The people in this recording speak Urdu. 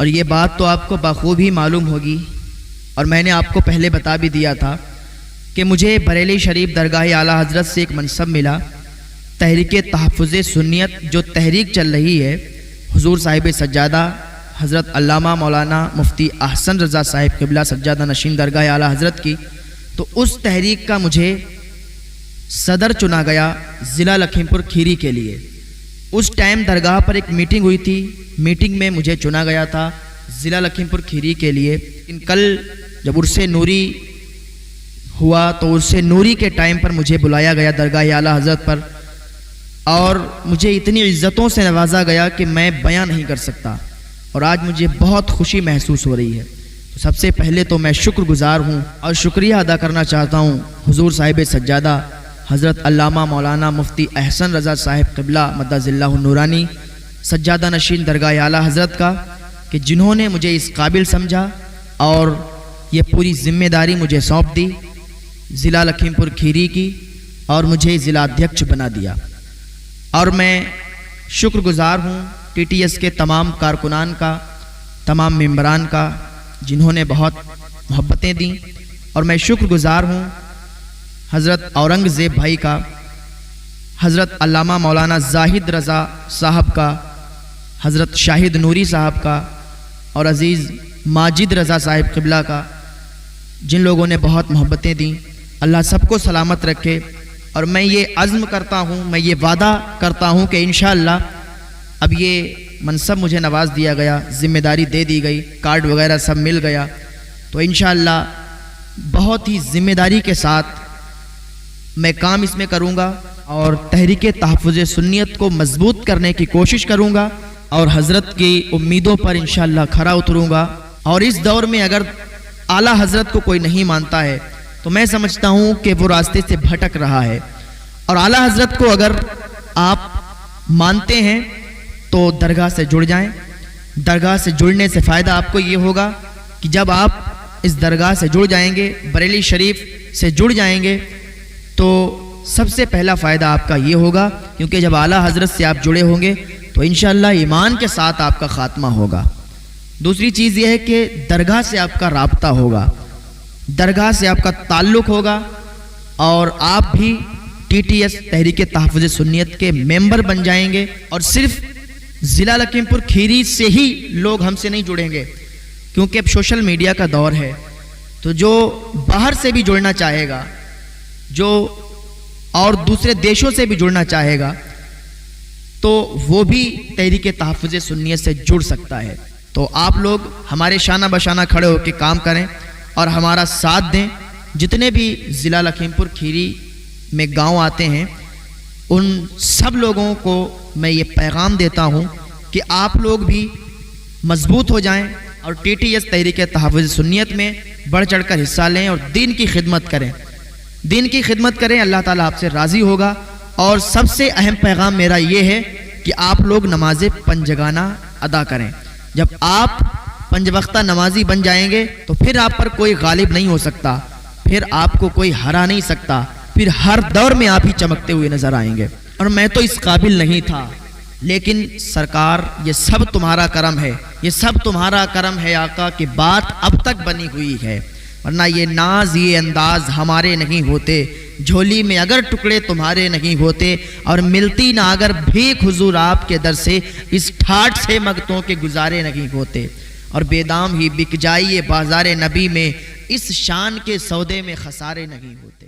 اور یہ بات تو آپ کو بخوبی معلوم ہوگی، اور میں نے آپ کو پہلے بتا بھی دیا تھا کہ مجھے بریلی شریف درگاہ اعلیٰ حضرت سے ایک منصب ملا، تحریک تحفظ سنیت جو تحریک چل رہی ہے حضور صاحب سجادہ حضرت علامہ مولانا مفتی احسن رضا صاحب قبلہ سجادہ نشین درگاہ اعلیٰ حضرت کی، تو اس تحریک کا مجھے صدر چنا گیا ضلع لکھیم پور کھیری کے لیے۔ اس ٹائم درگاہ پر ایک میٹنگ ہوئی تھی، میٹنگ میں مجھے چنا گیا تھا ضلع لکھیم پور کھیری کے لیے۔ لیکن کل جب عرس نوری ہوا تو عرس نوری کے ٹائم پر مجھے بلایا گیا درگاہ اعلیٰ حضرت پر، اور مجھے اتنی عزتوں سے نوازا گیا کہ میں بیان نہیں کر سکتا، اور آج مجھے بہت خوشی محسوس ہو رہی ہے۔ تو سب سے پہلے تو میں شکر گزار ہوں اور شکریہ ادا کرنا چاہتا ہوں حضور صاحب سجادہ حضرت علامہ مولانا مفتی احسن رضا صاحب قبلہ مدد اللہ النورانی سجادہ نشین درگاہ اعلیٰ حضرت کا، کہ جنہوں نے مجھے اس قابل سمجھا اور یہ پوری ذمہ داری مجھے سونپ دی ضلع لکھیم پور کھیری کی، اور مجھے ضلع ادھیکش بنا دیا۔ اور میں شکر گزار ہوں ٹی ٹی ایس کے تمام کارکنان کا، تمام ممبران کا، جنہوں نے بہت محبتیں دیں، اور میں شکر گزار ہوں حضرت اورنگزیب بھائی کا، حضرت علامہ مولانا زاہد رضا صاحب کا، حضرت شاہد نوری صاحب کا، اور عزیز ماجد رضا صاحب قبلہ کا، جن لوگوں نے بہت محبتیں دیں۔ اللہ سب کو سلامت رکھے، اور میں یہ عزم کرتا ہوں، میں یہ وعدہ کرتا ہوں کہ انشاءاللہ اب یہ منصب مجھے نواز دیا گیا، ذمہ داری دے دی گئی، کارڈ وغیرہ سب مل گیا، تو انشاءاللہ بہت ہی ذمہ داری کے ساتھ میں کام اس میں کروں گا، اور تحریک تحفظ سنیت کو مضبوط کرنے کی کوشش کروں گا، اور حضرت کی امیدوں پر انشاءاللہ کھرا اتروں گا۔ اور اس دور میں اگر اعلیٰ حضرت کو کوئی نہیں مانتا ہے تو میں سمجھتا ہوں کہ وہ راستے سے بھٹک رہا ہے، اور اعلیٰ حضرت کو اگر آپ مانتے ہیں تو درگاہ سے جڑ جائیں۔ درگاہ سے جڑنے سے فائدہ آپ کو یہ ہوگا کہ جب آپ اس درگاہ سے جڑ جائیں گے، بریلی شریف سے جڑ جائیں گے، تو سب سے پہلا فائدہ آپ کا یہ ہوگا، کیونکہ جب اعلیٰ حضرت سے آپ جڑے ہوں گے تو انشاءاللہ ایمان کے ساتھ آپ کا خاتمہ ہوگا۔ دوسری چیز یہ ہے کہ درگاہ سے آپ کا رابطہ ہوگا، درگاہ سے آپ کا تعلق ہوگا، اور آپ بھی ٹی ٹی ایس تحریک تحفظ سنیت کے ممبر بن جائیں گے، اور صرف ضلع لکھیم پور کھیری سے ہی لوگ ہم سے نہیں جڑیں گے، کیونکہ اب سوشل میڈیا کا دور ہے، تو جو باہر سے بھی جڑنا چاہے گا، جو اور دوسرے دیشوں سے بھی جڑنا چاہے گا، تو وہ بھی تحریک تحفظ سنیت سے جڑ سکتا ہے۔ تو آپ لوگ ہمارے شانہ بشانہ کھڑے ہو کے کام کریں اور ہمارا ساتھ دیں۔ جتنے بھی ضلع لکھیم پور کھیری میں گاؤں آتے ہیں، ان سب لوگوں کو میں یہ پیغام دیتا ہوں کہ آپ لوگ بھی مضبوط ہو جائیں، اور ٹی ٹی ایس تحریک تحفظ سنیت میں بڑھ چڑھ کر حصہ لیں، اور دین کی خدمت کریں، دین کی خدمت کریں۔ اللہ تعالیٰ آپ سے راضی ہوگا۔ اور سب سے اہم پیغام میرا یہ ہے کہ آپ لوگ نماز پنجگانہ ادا کریں۔ جب آپ پنج وقتہ نمازی بن جائیں گے تو پھر آپ پر کوئی غالب نہیں ہو سکتا، پھر آپ کو کوئی ہرا نہیں سکتا، پھر ہر دور میں آپ ہی چمکتے ہوئے نظر آئیں گے۔ اور میں تو اس قابل نہیں تھا، لیکن سرکار یہ سب تمہارا کرم ہے، یہ سب تمہارا کرم ہے آقا، کہ بات اب تک بنی ہوئی ہے، ورنہ یہ ناز یہ انداز ہمارے نہیں ہوتے، جھولی میں اگر ٹکڑے تمہارے نہیں ہوتے، اور ملتی نہ اگر بھیک حضور آپ کے در سے، اس ٹھاٹ سے مگتوں کے گزارے نہیں ہوتے، اور بے دام ہی بک جائیے بازار نبی میں، اس شان کے سودے میں خسارے نہیں ہوتے۔